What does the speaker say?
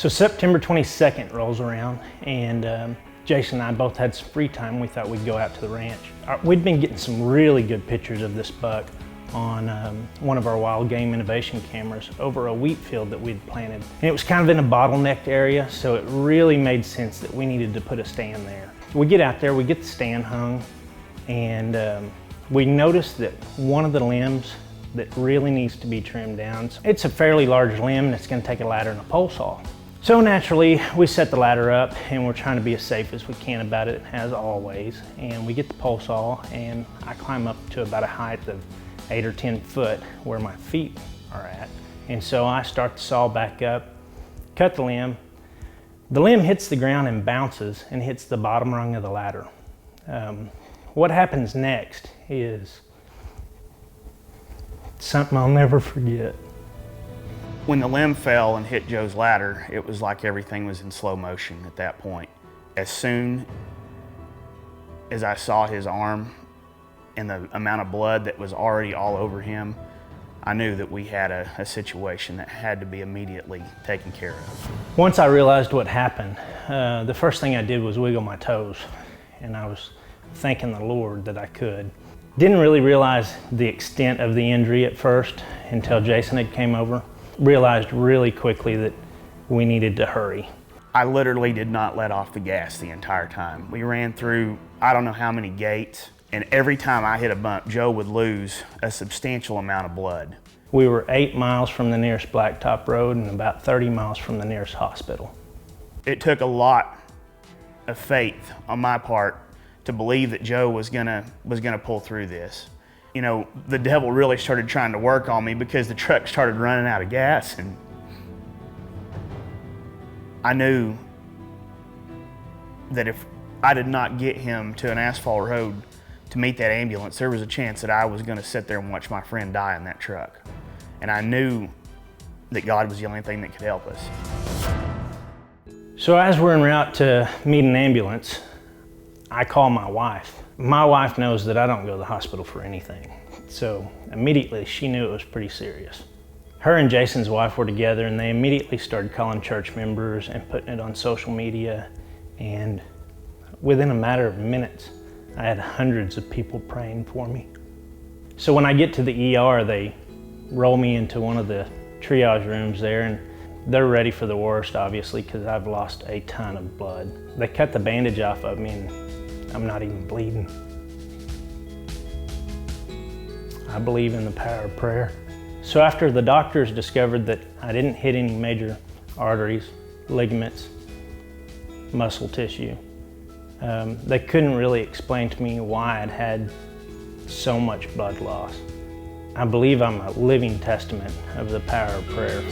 So September 22nd rolls around, and Jason and I both had some free time. We thought we'd go out to the ranch. We'd been getting some really good pictures of this buck on one of our wild game innovation cameras over a wheat field that we'd planted. And it was kind of in a bottlenecked area, so it really made sense that we needed to put a stand there. We get out there, we get the stand hung, and we noticed that one of the limbs that really needs to be trimmed down. It's a fairly large limb, and it's going to take a ladder and a pole saw. So naturally, we set the ladder up, and we're trying to be as safe as we can about it, as always. And we get the pole saw, and I climb up to about a height of 8 or 10 foot where my feet are at. And so I start to saw back up, cut the limb. The limb hits the ground and bounces and hits the bottom rung of the ladder. What happens next is something I'll never forget. When the limb fell and hit Joe's ladder, it was like everything was in slow motion at that point. As soon as I saw his arm and the amount of blood that was already all over him, I knew that we had a situation that had to be immediately taken care of. Once I realized what happened, the first thing I did was wiggle my toes, and I was thanking the Lord that I could. Didn't really realize the extent of the injury at first until Jason had came over. Realized really quickly that we needed to hurry. I literally did not let off the gas the entire time. We ran through I don't know how many gates, and every time I hit a bump, Joe would lose a substantial amount of blood. We were 8 miles from the nearest blacktop road and about 30 miles from the nearest hospital. It took a lot of faith on my part to believe that Joe was gonna pull through this. You know, the devil really started trying to work on me because the truck started running out of gas, and I knew that if I did not get him to an asphalt road to meet that ambulance, there was a chance that I was gonna sit there and watch my friend die in that truck. And I knew that God was the only thing that could help us. So as we're en route to meet an ambulance, I call my wife. My wife knows that I don't go to the hospital for anything. So immediately she knew it was pretty serious. Her and Jason's wife were together, and they immediately started calling church members and putting it on social media. And within a matter of minutes, I had hundreds of people praying for me. So when I get to the ER, they roll me into one of the triage rooms there, and they're ready for the worst, obviously, because I've lost a ton of blood. They cut the bandage off of me, and I'm not even bleeding. I believe in the power of prayer. So after the doctors discovered that I didn't hit any major arteries, ligaments, muscle tissue, they couldn't really explain to me why I'd had so much blood loss. I believe I'm a living testament of the power of prayer.